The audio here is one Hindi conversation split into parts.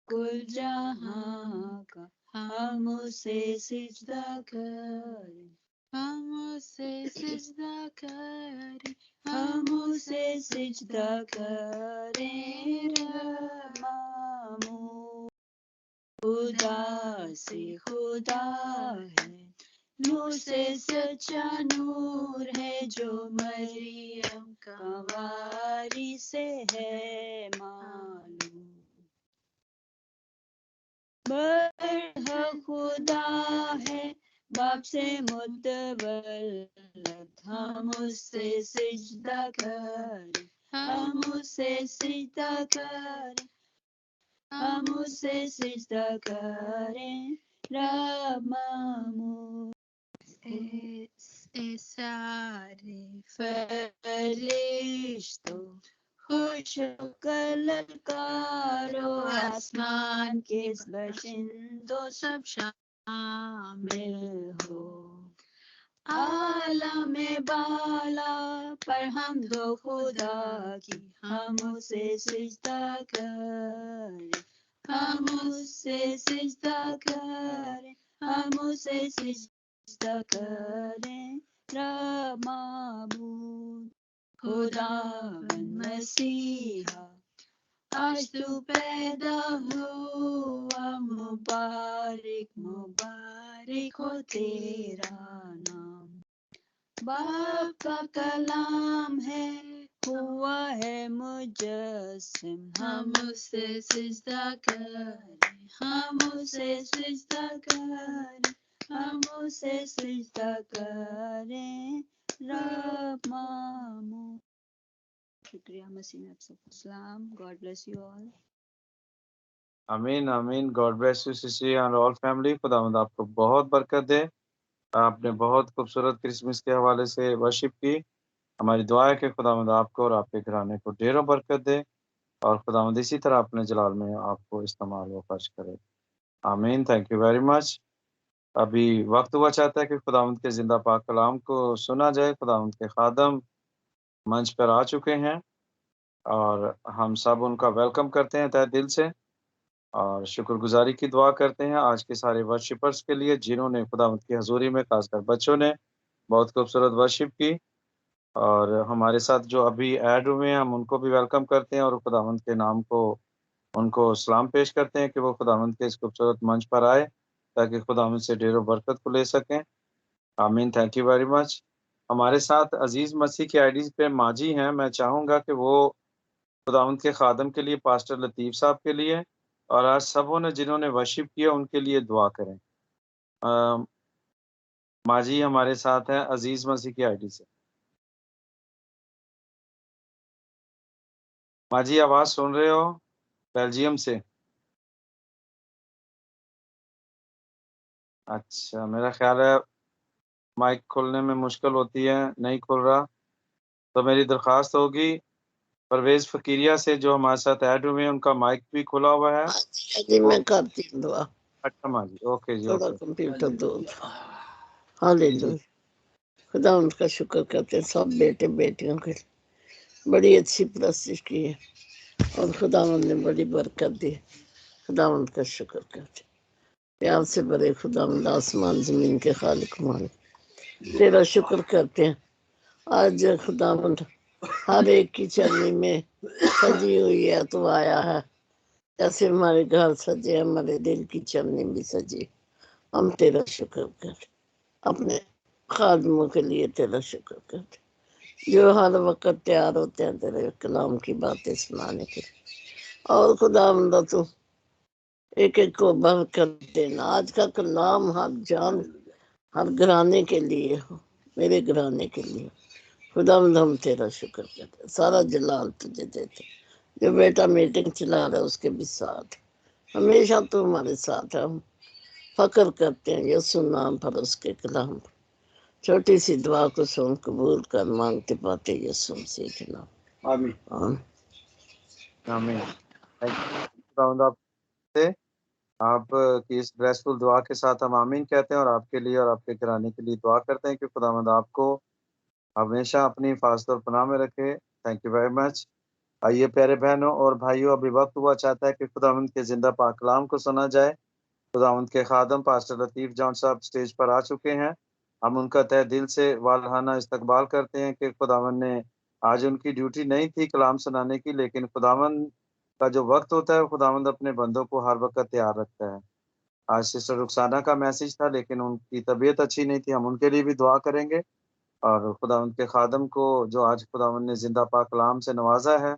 कुल जहां का हम उसे सिजदा करें, हम उसे सिजदा करें, हम उसे सिजदा करें। रब मामूद खुदा से खुदा है, नूर से सच्चा नूर है, जो मरियम का वारिस से है मालूम। बरहक खुदा है बाप से मुतवल्लद, हम उससे सिजदा करें, हम उसे सिजदा करें, हम उसे सिजदा करें। रब मामूद ए सारे फरिश्तों खुश होकर ललकारो, आसमान के बशिंदों सब शामिल हो। आला में बाला पर हम दो खुदा की, हम उसे सिजदा करें, हम उसे सिजदा करें, हम उसे सिजदा करें। रब माबूद खुदावन मसीहा, आज तू पैदा हुआ, मुबारक मुबारक हो तेरा नाम। बाप का कलाम है, हुआ है मुजस्सिम, हम उसे सिजदा करें, हम उसे सिजदा करें, हम उसे सिजदा करें। रब मामूद। शुक्रिया मसीह में आप सबको सलाम। God bless you all. आमीन आमीन। God bless you sister and all family. खुदावंद आपको बहुत बरकत दे। आपने बहुत खूबसूरत क्रिसमस के हवाले से वर्शिप की। हमारी दुआ है कि खुदावंद आपको और आपके घराने को ढेरों बरकत दे और खुदावंद इसी तरह अपने जलाल में आपको इस्तेमाल व खर्च करे। आमीन। Thank you very much. अभी वक्त हुआ चाहता है कि खुदावंद के जिंदा पाक कलाम को सुना जाए। खुदावंद के खादम मंच पर आ चुके हैं और हम सब उनका वेलकम करते हैं तहे दिल से और शुक्रगुजारी की दुआ करते हैं आज के सारे वर्शिपर्स के लिए जिन्होंने खुदावंद की हजूरी में, खासकर बच्चों ने बहुत खूबसूरत वर्शिप की। और हमारे साथ जो अभी ऐड हुए हैं हम उनको भी वेलकम करते हैं और खुदावंद के नाम को उनको सलाम पेश करते हैं कि वो खुदावंद के इस खूबसूरत मंच पर आए ताकि खुदावंद से ढेरों बरकत को ले सकें। आमीन। Thank you very much. हमारे साथ अजीज मसीह की आईडीज पे माजी हैं। मैं चाहूँगा कि वो खुदावंद के खादम के लिए, पास्टर लतीफ़ साहब के लिए और आज सबों ने जिन्होंने वर्शिप किया उनके लिए दुआ करें। माजी हमारे साथ हैं अजीज मसीह की आईडी से। माजी आवाज सुन रहे हो? बेल्जियम से। अच्छा, मेरा ख्याल है माइक खोलने में मुश्किल होती है, नहीं खुल रहा। तो मेरी दरख्वास्त होगी परवेज फकीरिया से जो हमारे साथ ऐड हुए हैं उनका माइक भी खुला हुआ है। जी मैं करती हूँ दुआ। अच्छा माजी, ओके जी। थोड़ा ओके कंप्यूटर दो। हालेलुया। खुदा उनका शुक्र करते हैं सब बेटे बेटियों के। बड़ी अच्छी प्रस्तिश की है और खुदा ने बड़ी बरकत दी। खुदा उनका शुक्र करते। प्यार से बड़े खुदा आसमान जमीन के खालिक मालिक तेरा शुक्र करते हैं। आज खुदा हर एक की चलनी में सजी हुई है तो आया है। जैसे हमारे घर सजे, हमारे दिल की चलनी भी सजी। हम तेरा शुक्र कर अपने खादमों के लिए तेरा शुक्र करते जो हर वक्त तैयार होते हैं तेरे कलाम की बातें सुनाने के लिए। और खुदा तू एक एक को बरकत देना। आज का कलाम हर जान हर घराने के लिए हो, मेरे घराने के लिए। खुदा हम तेरा शुक्र करते, सारा जलाल तुझे देते। जो बेटा मीटिंग चला रहा है उसके भी साथ हमेशा तू हमारे साथ है। हम फक्र करते हैं यीशु नाम पर, उसके कलाम पर। छोटी सी दुआ को सुन कबूल कर, मांगते पाते यीशु मसीह के नाम। आमीन आमीन। थैंक यू खुदावंद आपसे आप की इस ब्लेसफुल दुआ के साथ हम आमीन कहते हैं और आपके लिए और आपके घराने के लिए दुआ करते हैं कि खुदावंद आपको हमेशा अपनी हिफाजत और पनाह में रखे। Thank you very much. आइए प्यारे बहनों और भाइयों, अभी वक्त हुआ चाहता है कि खुदावंद के जिंदा पाक कलाम को सुना जाए। खुदावंद के खादम पास्टर लतीफ़ जॉन साहब स्टेज पर आ चुके हैं। हम उनका तहे दिल से वालहाना इस्तकबाल करते हैं कि खुदावंद ने, आज उनकी ड्यूटी नहीं थी कलाम सुनाने की, लेकिन खुदावंद का जो वक्त होता है खुदावंद अपने बंदों को हर वक्त तैयार रखता है। आज सिस्टर रुखसाना का मैसेज था, लेकिन उनकी तबीयत अच्छी नहीं थी। हम उनके लिए भी दुआ करेंगे और खुदावंद के खादम को जो आज खुदावंद ने जिंदा पाक कलाम से नवाजा है,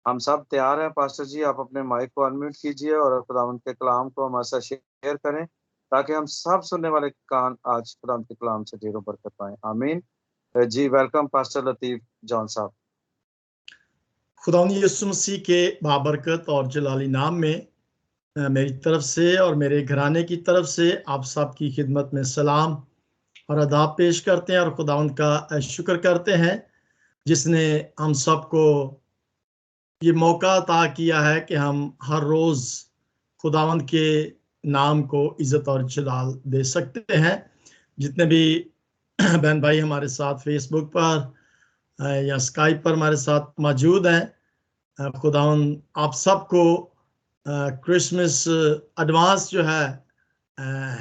हम सब तैयार हैं। पास्टर जी, आप अपने माइक को अनम्यूट कीजिए और खुदावंद के कलाम को हमारे साथ शेयर करें, ताकि हम सब सुनने वाले कान आज खुदावंद के कलाम से ढेरों बरकत पाएं। आमीन। जी, वेलकम पास्टर लतीफ़ जॉन साहब। खुदावंद यीशु मसीह के बाबरकत और जलाली नाम में मेरी तरफ से और मेरे घराने की तरफ से आप सब की खिदमत में सलाम और अदाब पेश करते हैं और खुदावंद का शुक्र करते हैं जिसने हम सबको ये मौका अता किया है कि हम हर रोज़ खुदावंद के नाम को इज़्ज़त और जलाल दे सकते हैं। जितने भी बहन भाई हमारे साथ फेसबुक पर या स्काइप पर हमारे साथ मौजूद हैं, खुदावंद आप सबको क्रिसमस एडवांस जो है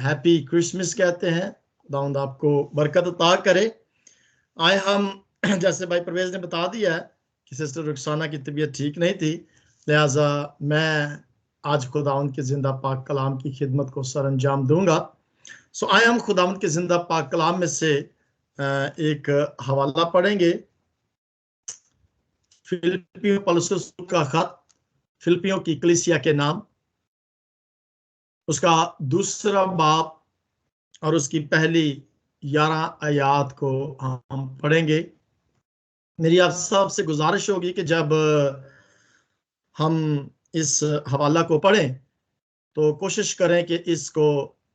हैप्पी क्रिसमस कहते हैं। खुदावंद आपको बरकत अता करे। आए हम जैसे भाई परवेज ने बता दिया है कि सिस्टर रुखसाना की तबीयत ठीक नहीं थी, लिहाजा मैं आज खुदावंद के जिंदा पाक कलाम की खिदमत को सर अंजाम दूंगा। सो आए हम खुदावंद के जिंदा पाक कलाम में से एक हवाला पढ़ेंगे। फिलिपियों पौलुस का खत फिलिपियों की कलीसिया के नाम, उसका दूसरा बाब और उसकी पहली 11 आयात को हम पढ़ेंगे। मेरी आप सबसे गुजारिश होगी कि जब हम इस हवाला को पढ़ें तो कोशिश करें कि इसको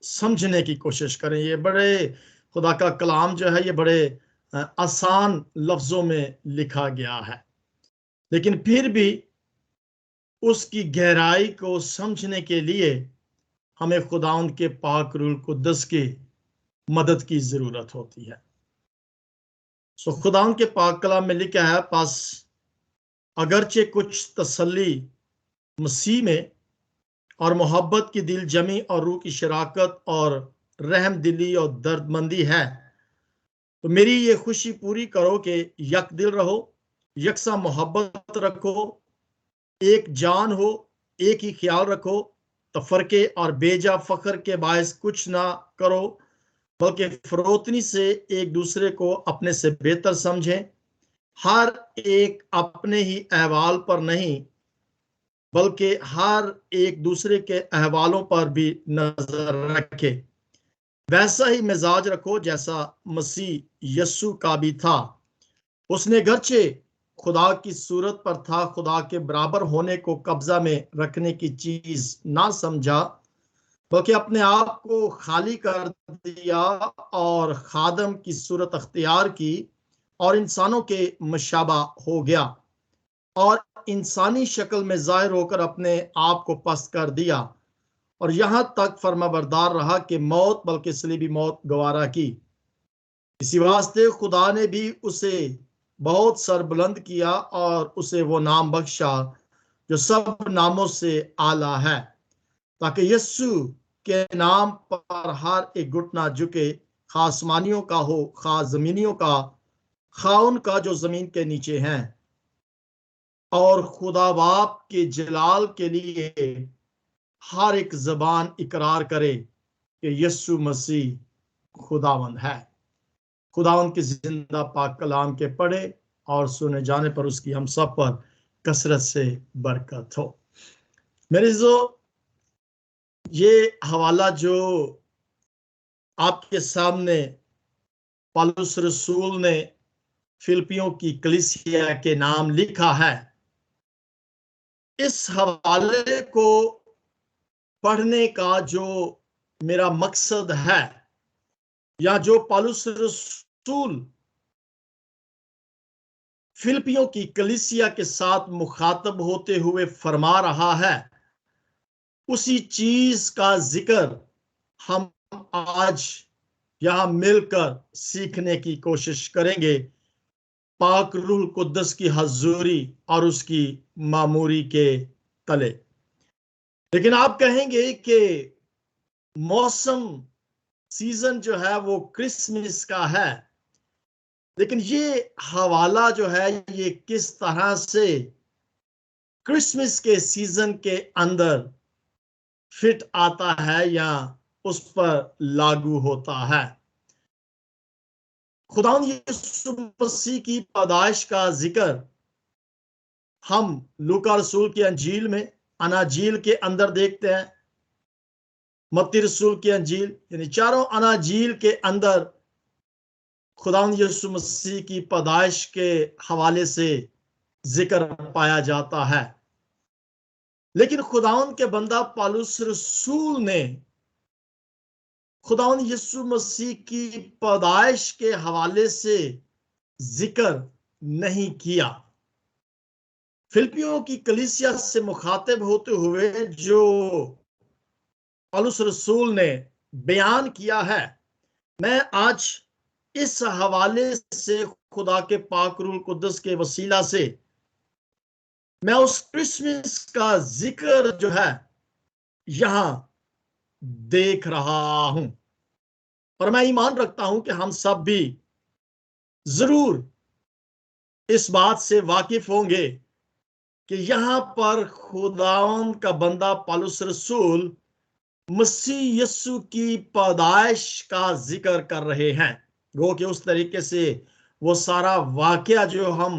समझने की कोशिश करें। ये बड़े खुदा का कलाम जो है ये बड़े आसान लफ्ज़ों में लिखा गया है, लेकिन फिर भी उसकी गहराई को समझने के लिए हमें खुदावंद के पाक रूह कुद्दस की मदद की ज़रूरत होती है। सो खुदावंद के पाक कलाम में लिखा है, पास अगरचे कुछ तसल्ली मसीह में और मोहब्बत की दिल जमी और रूह की शराकत और रहम दिली और दर्दमंदी है, तो मेरी ये खुशी पूरी करो कि यक दिल रहो, यकसा मोहब्बत रखो, एक जान हो, एक ही ख्याल रखो, तफरके और बेजा फख्र के बायस कुछ ना करो, बल्कि फरोतनी से एक दूसरे को अपने से बेहतर समझें। हर एक अपने ही अहवाल पर नहीं बल्कि हर एक दूसरे के अहवालों पर भी नजर रखे। वैसा ही मिजाज रखो जैसा मसीह यस्सु का भी था। उसने गरचे खुदा की सूरत पर था, खुदा के बराबर होने को कब्जा में रखने की चीज ना समझा, बल्कि अपने आप को खाली कर दिया और खादम की सूरत अख्तियार की और इंसानों के मशाबा हो गया और इंसानी शक्ल में जाहिर होकर अपने आप को पस्त कर दिया और यहां तक फरमाबरदार रहा कि मौत बल्कि सलीबी मौत गवारा की। इसी वास्ते खुदा ने भी उसे बहुत सरबुलंद किया और उसे वो नाम बख्शा जो सब नामों से आला है, ताकि यस्सु के नाम पर हर एक घुटना झुके, खा आसमानियों का हो, खा जमीनियों का, खा उनका जो जमीन के नीचे हैं, और खुदा बाप के जलाल के लिए हर एक जबान इकरार करे कि यस्सु मसीह खुदावंद है। खुदावंद के जिंदा पाक कलाम के पढ़े और सुने जाने पर उसकी हम सब पर कसरत से बरकत हो। मेरे जो ये हवाला जो आपके सामने पौलुस रसूल ने फिलिपियों की कलीसिया के नाम लिखा है, इस हवाले को पढ़ने का जो मेरा मकसद है या जो पौलुस रसूल फिलिपियों की कलीसिया के साथ मुखातब होते हुए फरमा रहा है, उसी चीज का जिक्र हम आज यहां मिलकर सीखने की कोशिश करेंगे। पाक रूह कुद्दस की हजूरी और उसकी मामूरी के तले। लेकिन आप कहेंगे कि मौसम सीजन जो है वो क्रिसमस का है, लेकिन ये हवाला जो है ये किस तरह से क्रिसमस के सीजन के अंदर फिट आता है या उस पर लागू होता है। खुदावंद यीशु मसीह की पैदाइश का जिक्र हम लूका रसूल की अंजील में, अनाजील के अंदर देखते हैं, मत्ती रसूल की अंजील, यानी चारों अनाजील के अंदर खुदावंद यीशु मसीह की पैदाइश के हवाले से जिक्र पाया जाता है। लेकिन खुदावंद के बंदा पौलुस रसूल ने खुदावंद यीशु मसीह की पैदाइश के हवाले से जिक्र नहीं किया। फिलिपियों की कलीसिया से मुखातिब होते हुए जो पौलुस रसूल ने बयान किया है, मैं आज इस हवाले से खुदा के पाक रूह कुद्दस के वसीला से मैं उस क्रिसमस का जिक्र जो है यहां देख रहा हूं, और मैं ईमान रखता हूं कि हम सब भी जरूर इस बात से वाकिफ होंगे कि यहां पर खुदावंद का बंदा पौलुस रसूल मसीह यीशु की पैदाइश का जिक्र कर रहे हैं। गो कि उस तरीके से वो सारा वाकया जो हम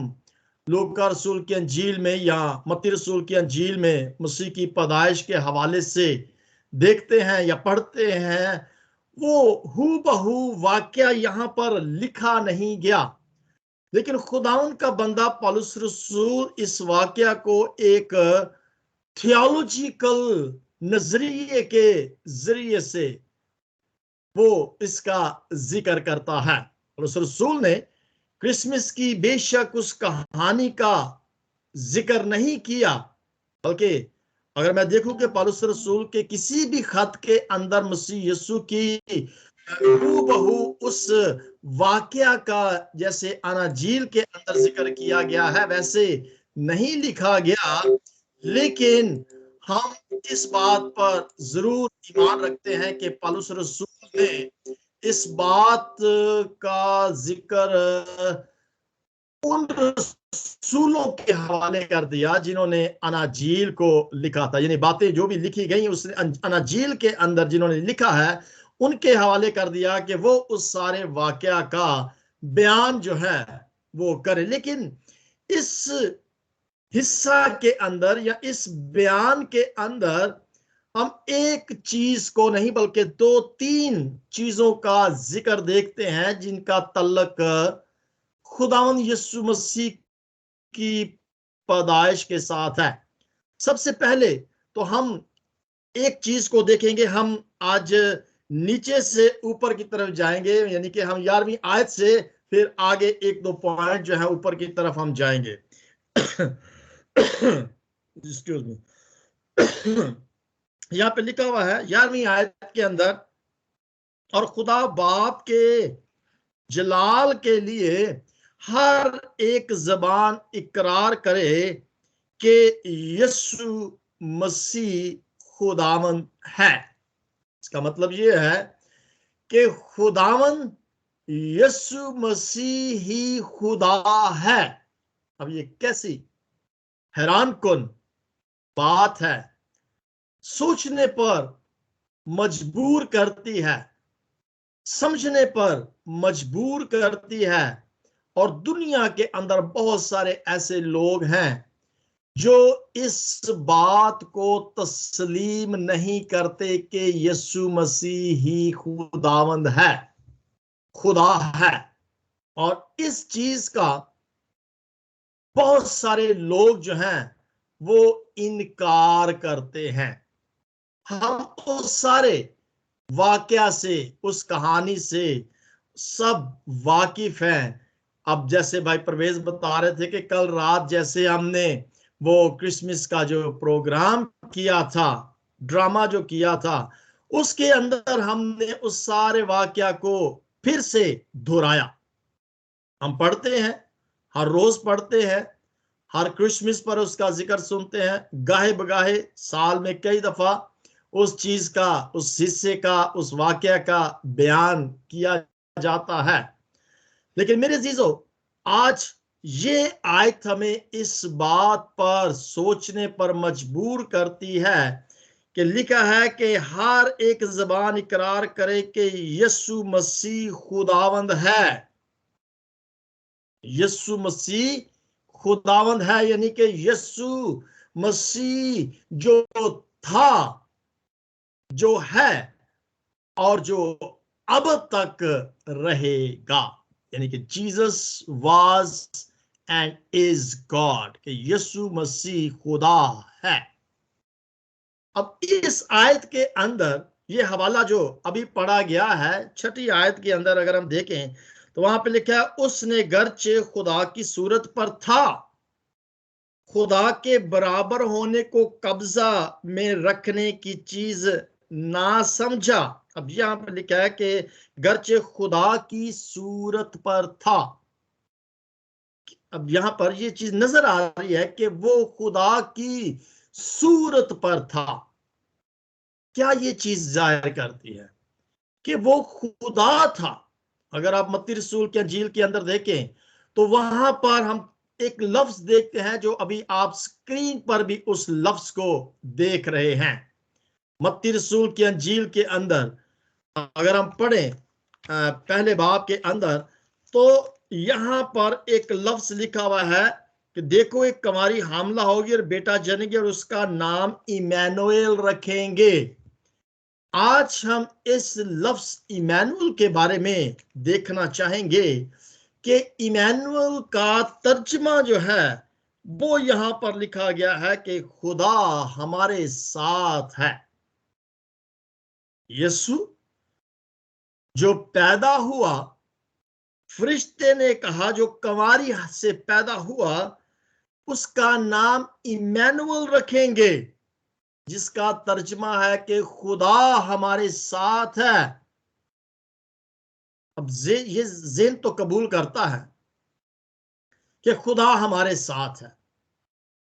लूका रसूल की अंजील में या मत्ती रसूल की अंजील में मसीह की पैदाइश के हवाले से देखते हैं या पढ़ते हैं, वो हूबहू वाकया यहां पर लिखा नहीं गया, लेकिन खुदावंद का बंदा पौलुस रसूल इस वाकया को एक थियोलॉजिकल नजरिए के जरिए से वो इसका जिक्र करता है। पौलुस रसूल ने क्रिसमस की बेशक उस कहानी का जिक्र नहीं किया, बल्कि अगर मैं देखूं कि पौलुस रसूल के किसी भी खत के अंदर मसीह यीशु की हूबहू उस वाकया का जैसे अनाजील के अंदर जिक्र किया गया है वैसे नहीं लिखा गया, लेकिन हम इस बात पर जरूर ईमान रखते हैं कि पौलुस रसूल ने इस बात का जिक्र उन रसूलों के हवाले कर दिया जिन्होंने अनाजील को लिखा था, यानी बातें जो भी लिखी गई उस अनाजील के अंदर जिन्होंने लिखा है उनके हवाले कर दिया कि वो उस सारे वाकया का बयान जो है वो करे। लेकिन इस हिस्सा के अंदर या इस बयान के अंदर हम एक चीज को नहीं बल्कि 2-3 चीजों का जिक्र देखते हैं जिनका तल्लक खुदावंद यीशु मसीह की पैदाइश के साथ है। सबसे पहले तो हम एक चीज को देखेंगे, हम आज नीचे से ऊपर की तरफ जाएंगे, यानी कि हम 11वीं आयत से फिर आगे 1-2 पॉइंट जो है ऊपर की तरफ हम जाएंगे। Excuse me. यहाँ पे लिखा हुआ है 11वीं आयत के अंदर, और खुदा बाप के जलाल के लिए हर एक जबान इकरार करे कि यीशु मसीह खुदावंद है। इसका मतलब ये है कि खुदावंद यीशु मसीह ही खुदा है। अब ये कैसी हैरान कुन बात है, सोचने पर मजबूर करती है, समझने पर मजबूर करती है। और दुनिया के अंदर बहुत सारे ऐसे लोग हैं जो इस बात को तस्लीम नहीं करते कि यीशु मसीह ही खुदावंद है, खुदा है। और इस चीज का बहुत सारे लोग जो हैं वो इनकार करते हैं। हम उस सारे वाकया से, उस कहानी से सब वाकिफ हैं। अब जैसे भाई परवेज बता रहे थे कि कल रात जैसे हमने वो क्रिसमस का जो प्रोग्राम किया था, ड्रामा जो किया था, उसके अंदर हमने उस सारे वाकया को फिर से दोहराया। हम पढ़ते हैं हर रोज पढ़ते हैं, हर क्रिसमस पर उसका जिक्र सुनते हैं, गाहे बगाहे साल में कई दफा उस चीज का, उस हिस्से का, उस वाकया का बयान किया जाता है। लेकिन मेरे अजीजों, आज ये आयत हमें इस बात पर सोचने पर मजबूर करती है कि लिखा है कि हर एक जबान इकरार करे कि यीशु मसीह खुदावंद है। यीशु मसीह खुदावंद है, यानी कि यीशु मसीह जो था, जो है और जो अब तक रहेगा, यानी कि Jesus was and is God, कि यीशु मसीह खुदा है। अब इस आयत के अंदर ये हवाला जो अभी पढ़ा गया है, छठी आयत के अंदर अगर हम देखें तो वहां पे लिखा है, उसने गर्चे खुदा की सूरत पर था, खुदा के बराबर होने को कब्जा में रखने की चीज ना समझा। अब यहां पर लिखा है कि गर्चे खुदा की सूरत पर था। अब यहां पर ये चीज नजर आ रही है कि वो खुदा की सूरत पर था। क्या ये चीज जाहिर करती है कि वो खुदा था? अगर आप मत्ती रसूल के अंजील के अंदर देखें तो वहां पर हम एक लफ्ज देखते हैं, जो अभी आप स्क्रीन पर भी उस लफ्ज को देख रहे हैं। मत्ती रसूल के अंजील के अंदर अगर हम पढ़ें पहले बाब के अंदर, तो यहां पर एक लफ्ज लिखा हुआ है कि देखो एक कुंवारी हामला होगी और बेटा जनेगी और उसका नाम इमैनुएल रखेंगे। आज हम इस लफ्ज इमैनुअल के बारे में देखना चाहेंगे कि इमैनुअल का तर्जमा जो है वो यहां पर लिखा गया है कि खुदा हमारे साथ है। यीशु जो पैदा हुआ, फरिश्ते ने कहा जो कुंवारी से पैदा हुआ उसका नाम इमैनुअल रखेंगे, जिसका तर्जमा है कि खुदा हमारे साथ है। अब ये ज़हन तो कबूल करता है कि खुदा हमारे साथ है,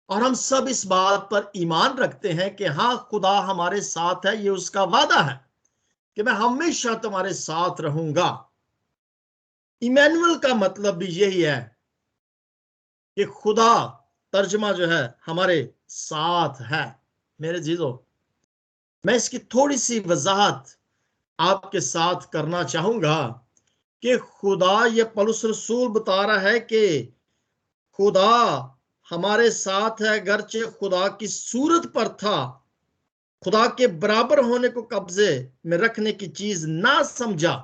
और हम सब इस बात पर ईमान रखते हैं कि हाँ, खुदा हमारे साथ है। ये उसका वादा है कि मैं हमेशा तुम्हारे साथ रहूंगा। इमैनुअल का मतलब भी यही है कि खुदा, तर्जमा जो है, हमारे साथ है। मेरे जीजो, मैं इसकी थोड़ी सी वजाहत आपके साथ करना चाहूंगा कि खुदा, ये पौलुस रसूल बता रहा है कि खुदा हमारे साथ है, गर्चे खुदा की सूरत पर था, खुदा के बराबर होने को कब्जे में रखने की चीज ना समझा।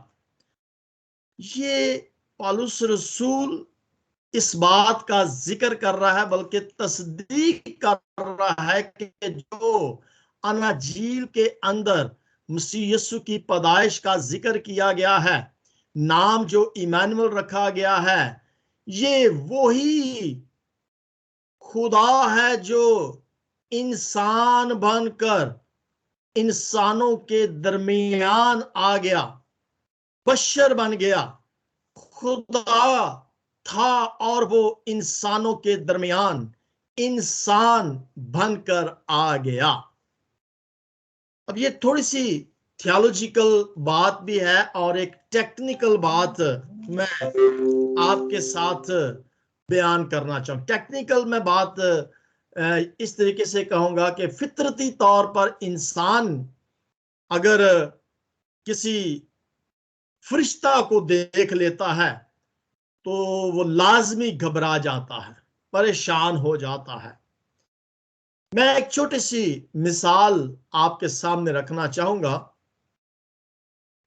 ये पौलुस रसूल इस बात का जिक्र कर रहा है, बल्कि तस्दीक कर रहा है कि जो अनाजील के अंदर मसीह यीशु की पैदाइश का जिक्र किया गया है, नाम जो इमैनुअल रखा गया है, ये वही खुदा है जो इंसान बनकर इंसानों के दरमियान आ गया, बशर बन गया। खुदा था और वो इंसानों के दरमियान इंसान बनकर आ गया। अब ये थोड़ी सी थियोलॉजिकल बात भी है और एक टेक्निकल बात मैं आपके साथ बयान करना चाहूँ। टेक्निकल मैं बात इस तरीके से कहूंगा कि फितरती तौर पर इंसान अगर किसी फरिश्ता को देख लेता है तो वो लाजमी घबरा जाता है, परेशान हो जाता है। मैं एक छोटी सी मिसाल आपके सामने रखना चाहूंगा।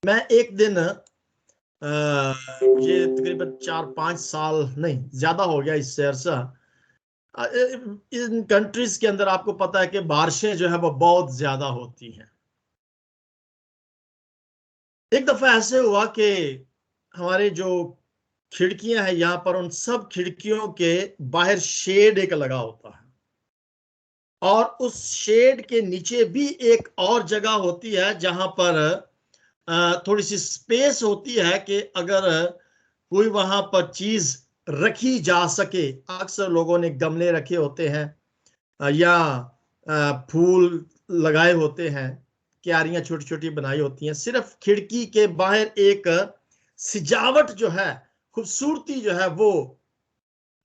मैं एक दिन ये तकरीबन 4-5 साल नहीं, ज्यादा हो गया इससे अरसा, इन कंट्रीज के अंदर आपको पता है कि बारिशें जो है वो बहुत ज्यादा होती हैं। एक दफा ऐसे हुआ कि हमारे जो खिड़कियां हैं यहाँ पर, उन सब खिड़कियों के बाहर शेड एक लगा होता है, और उस शेड के नीचे भी एक और जगह होती है जहां पर थोड़ी सी स्पेस होती है कि अगर कोई वहां पर चीज रखी जा सके। अक्सर लोगों ने गमले रखे होते हैं या फूल लगाए होते हैं, क्यारियां छोटी छोटी बनाई होती हैं, सिर्फ खिड़की के बाहर एक सजावट जो है, खूबसूरती जो है वो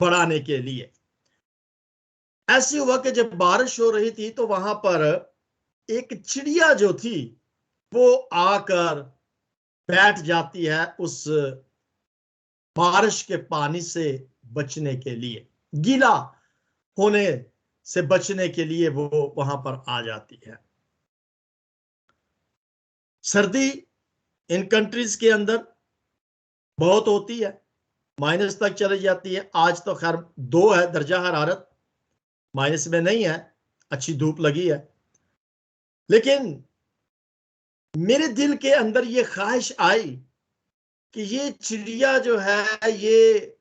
बढ़ाने के लिए। ऐसे हुआ कि जब बारिश हो रही थी तो वहां पर एक चिड़िया जो थी वो आकर बैठ जाती है उस बारिश के पानी से बचने के लिए, गीला होने से बचने के लिए वो वहां पर आ जाती है। सर्दी इन कंट्रीज के अंदर बहुत होती है, माइनस तक चली जाती है। आज तो खैर 2 है दर्जा हरारत, माइनस में नहीं है, अच्छी धूप लगी है। लेकिन मेरे दिल के अंदर ये ख्वाहिश आई कि ये चिड़िया जो है ये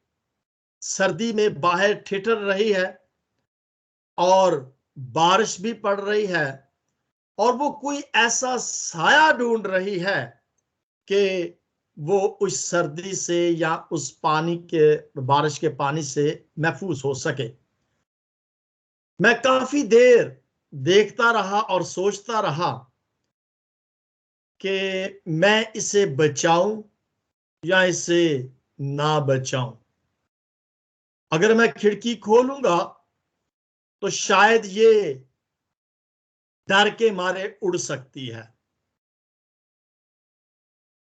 सर्दी में बाहर ठिठुर रही है और बारिश भी पड़ रही है और वो कोई ऐसा साया ढूंढ रही है कि वो उस सर्दी से या उस पानी के, बारिश के पानी से महफूज हो सके। मैं काफी देर देखता रहा और सोचता रहा कि मैं इसे बचाऊं या इसे ना बचाऊं। अगर मैं खिड़की खोलूंगा तो शायद ये डर के मारे उड़ सकती है।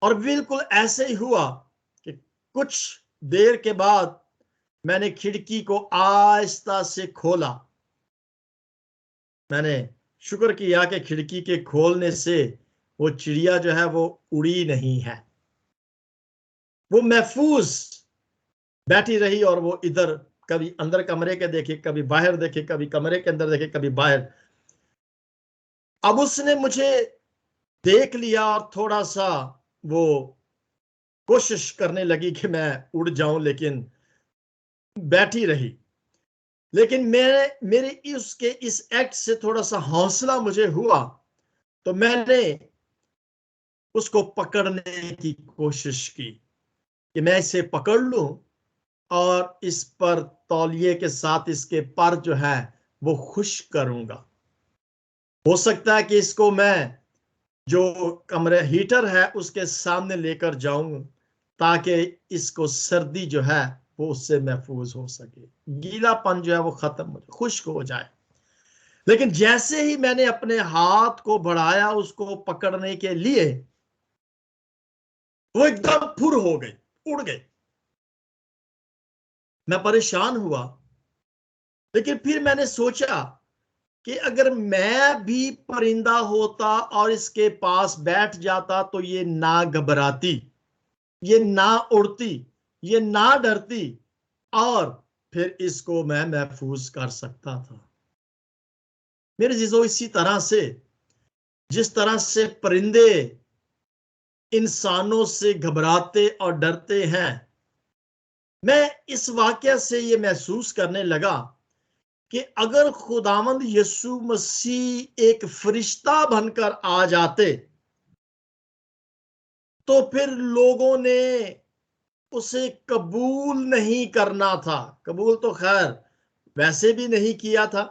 और बिल्कुल ऐसे ही हुआ कि कुछ देर के बाद मैंने खिड़की को आहिस्ता से खोला। मैंने शुक्र किया कि खिड़की के खोलने से वो चिड़िया जो है वो उड़ी नहीं है, वो महफूज बैठी रही और वो इधर कभी अंदर कमरे के देखे, कभी बाहर देखे, कभी कमरे के अंदर देखे, कभी बाहर। अब उसने मुझे देख लिया और थोड़ा सा वो कोशिश करने लगी कि मैं उड़ जाऊं, लेकिन बैठी रही। लेकिन मेरे उसके इस एक्ट से थोड़ा सा हौसला मुझे हुआ तो मैंने उसको पकड़ने की कोशिश की कि मैं इसे पकड़ लूं और इस पर तौलिए के साथ इसके पर जो है वो खुश्क करूंगा। हो सकता है कि इसको मैं जो कमरे हीटर है उसके सामने लेकर जाऊं ताकि इसको सर्दी जो है वो उससे महफूज हो सके, गीलापन जो है वो खत्म हो जाए, खुश्क हो जाए। लेकिन जैसे ही मैंने अपने हाथ को बढ़ाया उसको पकड़ने के लिए, वो एकदम फुर हो गई, उड़ गई। मैं परेशान हुआ, लेकिन फिर मैंने सोचा कि अगर मैं भी परिंदा होता और इसके पास बैठ जाता तो ये ना घबराती, ये ना उड़ती, ये ना डरती और फिर इसको मैं महफूज कर सकता था। मेरे जीजो, इसी तरह से जिस तरह से परिंदे इंसानों से घबराते और डरते हैं, मैं इस वाकया से ये महसूस करने लगा कि अगर खुदावंद यीशु मसीह एक फरिश्ता बनकर आ जाते तो फिर लोगों ने उसे कबूल नहीं करना था। कबूल तो खैर वैसे भी नहीं किया था,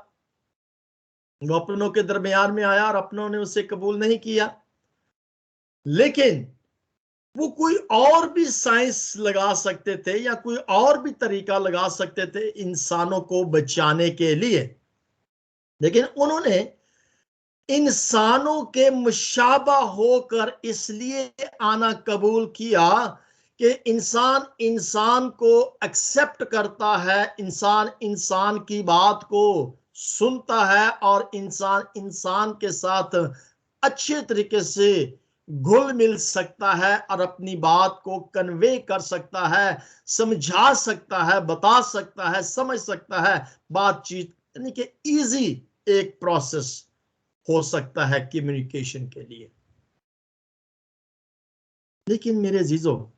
वो अपनों के दरमियान में आया और अपनों ने उसे कबूल नहीं किया। लेकिन वो कोई और भी साइंस लगा सकते थे या कोई और भी तरीका लगा सकते थे इंसानों को बचाने के लिए, लेकिन उन्होंने इंसानों के मुशाबा होकर इसलिए आना कबूल किया कि इंसान इंसान को एक्सेप्ट करता है, इंसान इंसान की बात को सुनता है और इंसान इंसान के साथ अच्छे तरीके से घुल मिल सकता है और अपनी बात को कन्वे कर सकता है, समझा सकता है, बता सकता है, समझ सकता है। बातचीत यानी कि इजी एक प्रोसेस हो सकता है कम्युनिकेशन के लिए। लेकिन मेरे जीजो,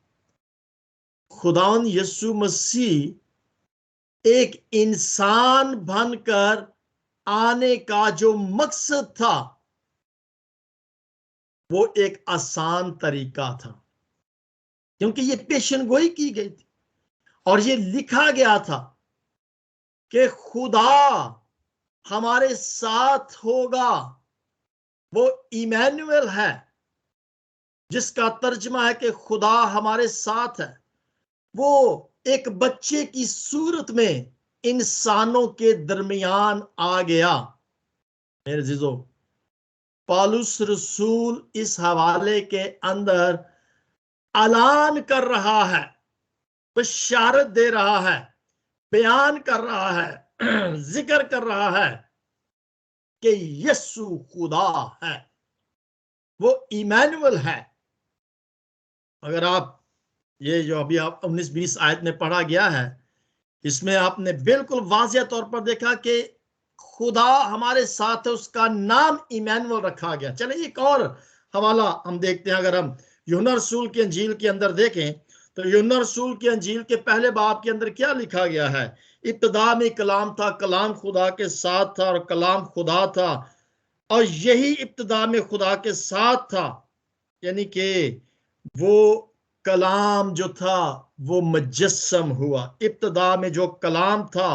खुदावंद यीशु मसीह एक इंसान बनकर आने का जो मकसद था वो एक आसान तरीका था, क्योंकि ये पेशन गोई की गई थी और ये लिखा गया था कि खुदा हमारे साथ होगा। वो इमैनुअल है, जिसका तर्जमा है कि खुदा हमारे साथ है। वो एक बच्चे की सूरत में इंसानों के दरमियान आ गया। मेरे अजीजों, पौलुस रसूल इस हवाले के अंदर ऐलान कर रहा है, बशारत दे रहा है, बयान कर रहा है, जिक्र कर रहा है कि यीशु खुदा है, वो इमैनुअल है। अगर आप ये जो अभी आप 19-20 आयत में पढ़ा गया है, इसमें आपने बिल्कुल वाज़िह तौर पर देखा कि खुदा हमारे साथ है, उसका नाम इमैनुअल रखा गया। चलिए एक और हवाला हम देखते हैं। अगर हम यूहन्ना रसूल की अंजील के अंदर देखें तो यूहन्ना रसूल की अंजील के पहले बाब के अंदर क्या लिखा गया है? इब्तिदा में कलाम था, कलाम खुदा के साथ था और कलाम खुदा था, और यही इब्तिदा में खुदा के साथ था। यानी कि वो कलाम जो था वो मुजस्सम हुआ। इब्तिदा में जो कलाम था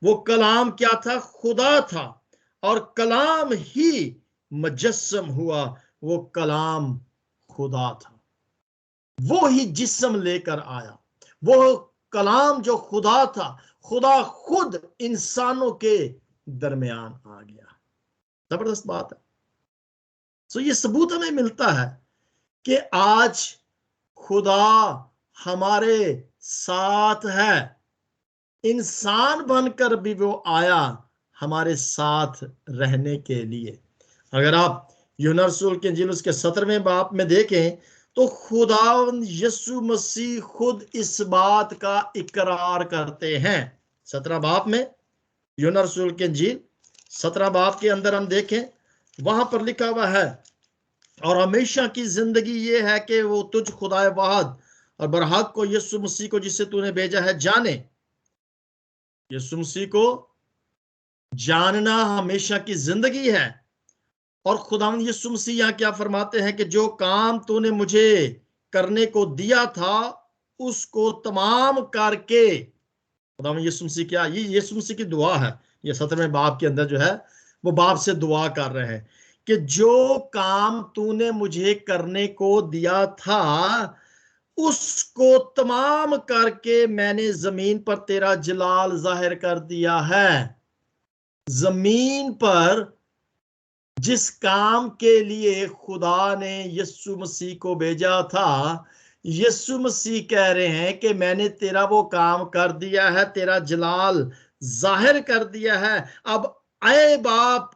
वो कलाम क्या था? खुदा था, और कलाम ही मुजस्सम हुआ। वो कलाम खुदा था, वो ही जिस्म लेकर आया। वो कलाम जो खुदा था, खुदा खुद इंसानों के दरमियान आ गया। जबरदस्त बात है। तो ये सबूत हमें मिलता है कि आज खुदा हमारे साथ है। इंसान बनकर भी वो आया हमारे साथ रहने के लिए। अगर आप यूहन्ना रसूल के इंजील उसके 17वें बाब में देखें तो खुदावंद यीशु मसीह खुद इस बात का इकरार करते हैं। 17 बाब में, यूहन्ना रसूल के इंजील 17 बाब के अंदर हम देखें, वहां पर लिखा हुआ है, और हमेशा की जिंदगी ये है कि वो तुझ खुदाए वाहिद और बरहक को, यीशु मसीह को जिसे तूने भेजा है, जाने। यीशु मसीह को जानना हमेशा की जिंदगी है। और खुदावंद यीशु मसीह यहाँ क्या फरमाते हैं कि जो काम तूने मुझे करने को दिया था उसको तमाम करके, खुदावंद यीशु मसीह क्या, ये यीशु मसीह की दुआ है। ये 17वें बाब के अंदर जो है वो बाप से दुआ कर रहे हैं कि जो काम तूने मुझे करने को दिया था उसको तमाम करके मैंने जमीन पर तेरा जलाल जाहिर कर दिया है। जमीन पर जिस काम के लिए खुदा ने यीशु मसीह को भेजा था, यीशु मसीह कह रहे हैं कि मैंने तेरा वो काम कर दिया है, तेरा जलाल जाहिर कर दिया है। अब आए बाप,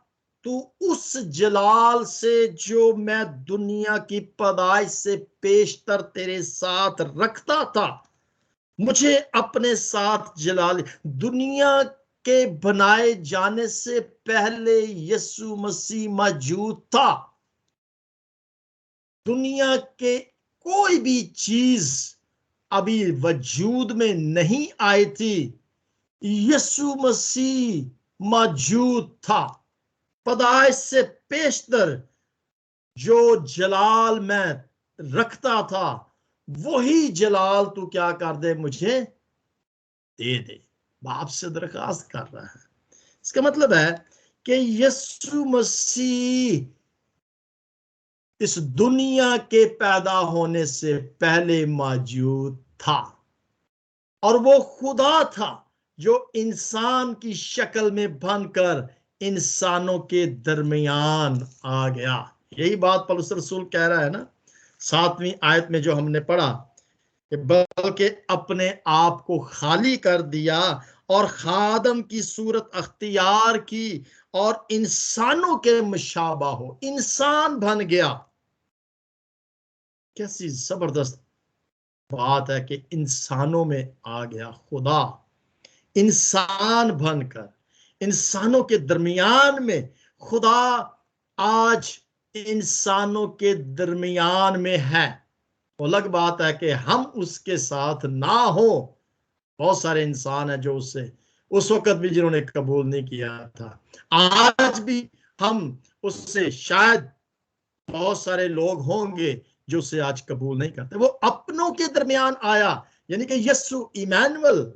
तू उस जलाल से जो मैं दुनिया की पैदाइश से पेशतर तेरे साथ रखता था, मुझे अपने साथ जलाल, दुनिया के बनाए जाने से पहले यीशु मसीह मौजूद था। दुनिया के कोई भी चीज अभी वजूद में नहीं आई थी, यीशु मसीह मौजूद था। पैदाइश से पेशतर जो जलाल मैं रखता था, वही जलाल तू क्या कर दे, मुझे दे दे। बाप से दरखास्त कर रहा है। इसका मतलब है कि यीशु मसीह इस दुनिया के पैदा होने से पहले मौजूद था, और वो खुदा था जो इंसान की शक्ल में बनकर इंसानों के दरमियान आ गया। यही बात पौलुस रसूल कह रहा है ना 7वीं आयत में जो हमने पढ़ा, बल्कि अपने आप को खाली कर दिया और खादम की सूरत अख्तियार की और इंसानों के मुशाबा हो, इंसान बन गया। कैसी जबरदस्त बात है कि इंसानों में आ गया खुदा, इंसान बनकर इंसानों के दरमियान में। खुदा आज इंसानों के दरमियान में है। अलग बात है कि हम उसके साथ ना हो। बहुत सारे इंसान हैं जो उससे उस वक्त भी जिन्होंने कबूल नहीं किया था, आज भी हम उससे शायद बहुत सारे लोग होंगे जो उसे आज कबूल नहीं करते। वो अपनों के दरमियान आया, यानी कि यीशु इमैनुअल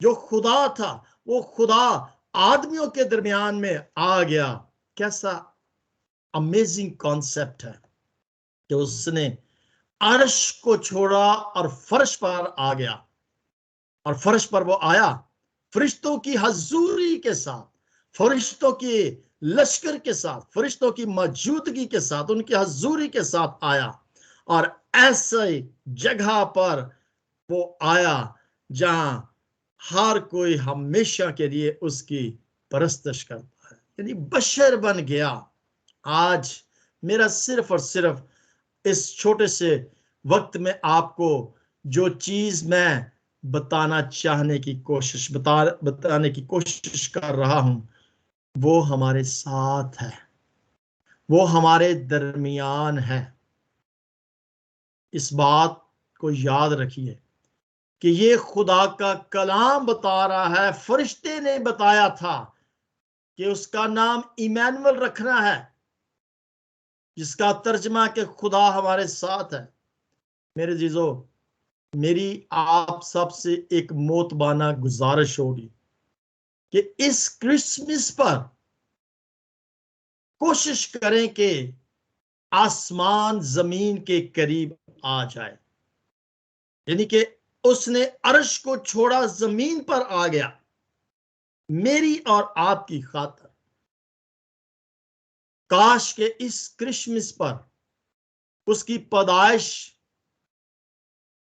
जो खुदा था, वो खुदा आदमियों के दरमियान में आ गया। कैसा अमेजिंग कॉन्सेप्ट है कि उसने अर्श को छोड़ा और फर्श पर आ गया, और फर्श पर वो आया फरिश्तों की हजूरी के साथ, फरिश्तों की लश्कर के साथ, फरिश्तों की मौजूदगी के साथ, उनकी हजूरी के साथ आया, और ऐसे जगह पर वो आया जहां हर कोई हमेशा के लिए उसकी परस्तिश करता है, यानी बशर बन गया। आज मेरा सिर्फ और सिर्फ इस छोटे से वक्त में आपको जो चीज मैं बताने की कोशिश कर रहा हूं, वो हमारे साथ है, वो हमारे दरमियान है। इस बात को याद रखिए कि ये खुदा का कलाम बता रहा है, फरिश्ते ने बताया था कि उसका नाम इमैनुअल रखना है, जिसका तर्जमा के खुदा हमारे साथ है। मेरे जीजो, मेरी आप सबसे एक मोतबाना गुजारिश होगी कि इस क्रिसमस पर कोशिश करें कि आसमान जमीन के करीब आ जाए, यानी कि उसने अर्श को छोड़ा, जमीन पर आ गया मेरी और आपकी खातिर। काश के इस क्रिसमस पर उसकी पैदाइश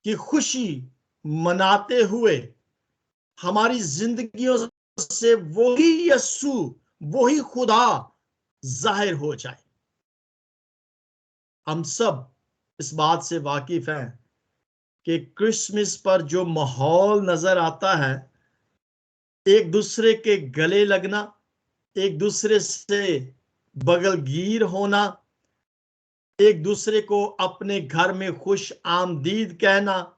की खुशी मनाते हुए हमारी जिंदगियों से वही यस्सु, वही खुदा जाहिर हो जाए। हम सब इस बात से वाकिफ हैं कि क्रिसमस पर जो माहौल नजर आता है, एक दूसरे के गले लगना, एक दूसरे से बगलगीर होना, एक दूसरे को अपने घर में खुश आमदीद कहना,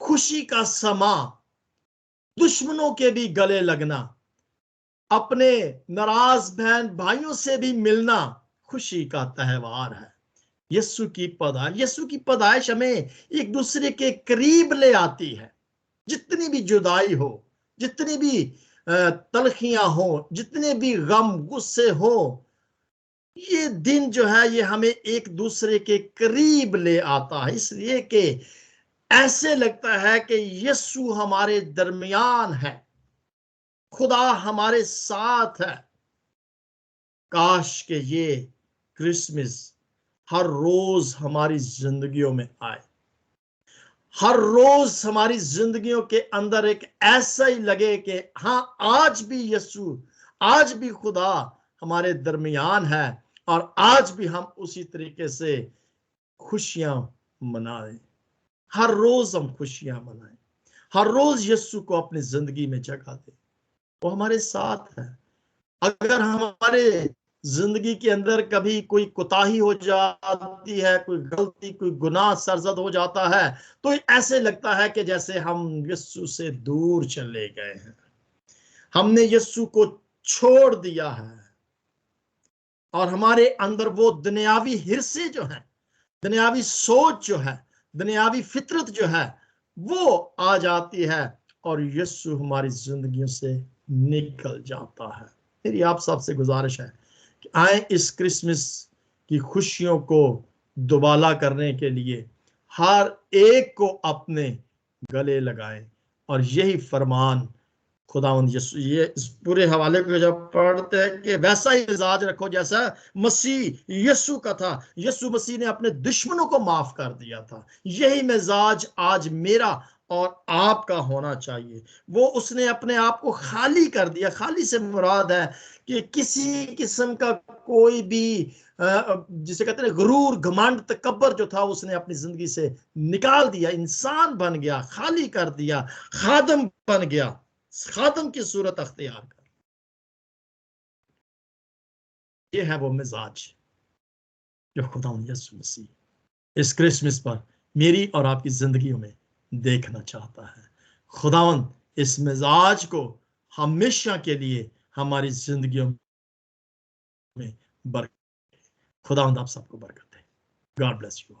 खुशी का समा, दुश्मनों के भी गले लगना, अपने नाराज बहन भाइयों से भी मिलना खुशी का त्यौहार है। यीशु की पैदाइश हमें एक दूसरे के करीब ले आती है। जितनी भी जुदाई हो, जितनी भी तलखियां हो, जितने भी गम गुस्से हो, ये दिन जो है ये हमें एक दूसरे के करीब ले आता है, इसलिए कि ऐसे लगता है कि यीशु हमारे दरमियान है, खुदा हमारे साथ है। काश के ये क्रिसमस हर रोज हमारी जिंदगियों में आए, हर रोज हमारी जिंदगियों के अंदर एक ऐसा ही लगे कि हाँ, आज भी यीशु, आज भी खुदा हमारे दरमियान है, और आज भी हम उसी तरीके से खुशियां मनाएं। हर रोज हम खुशियां मनाएं, हर रोज यीशु को अपनी जिंदगी में जगह दें। वो हमारे साथ है। अगर हमारे जिंदगी के अंदर कभी कोई कोताही हो जाती है, कोई गलती, कोई गुनाह सरजद हो जाता है, तो ऐसे लगता है कि जैसे हम यीशु से दूर चले गए हैं, हमने यीशु को छोड़ दिया है, और हमारे अंदर वो दुनियावी हिर्से जो है, दुनियावी सोच जो है, दुनियावी फितरत जो है, वो आ जाती है, और यीशु हमारी जिंदगियों से निकल जाता है। मेरी आप सबसे गुजारिश है कि आए इस क्रिसमस की खुशियों को दुबाला करने के लिए हर एक को अपने गले लगाएं, और यही फरमान खुदावंद यीशु, ये इस पूरे हवाले को जब पढ़ते हैं कि वैसा ही मिजाज रखो जैसा मसीह यीशु का था। यीशु मसीह ने अपने दुश्मनों को माफ कर दिया था। यही मिजाज आज मेरा और आपका होना चाहिए। वो उसने अपने आप को खाली कर दिया। खाली से मुराद है कि किसी किस्म का कोई भी जिसे कहते हैं गुरूर, घमंड, तकब्बर जो था, उसने अपनी जिंदगी से निकाल दिया। इंसान बन गया, खाली कर दिया, खादम बन गया, खादम की सूरत अख्तियार कर। ये है वो मिजाज जो खुदा यीशु मसीह इस क्रिसमस पर मेरी और आपकी जिंदगियों में देखना चाहता है। खुदावंद इस मिजाज को हमेशा के लिए हमारी जिंदगियों में बरकत। खुदावंद आप सबको बरकत दे। God bless you.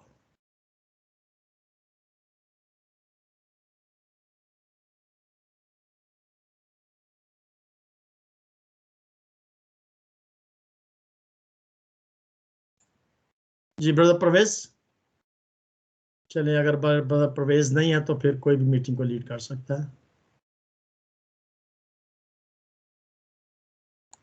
जी ब्रदर प्रवेश। चलिए, अगर ब्रदर प्रवेश नहीं है तो फिर कोई भी मीटिंग को लीड कर सकता है।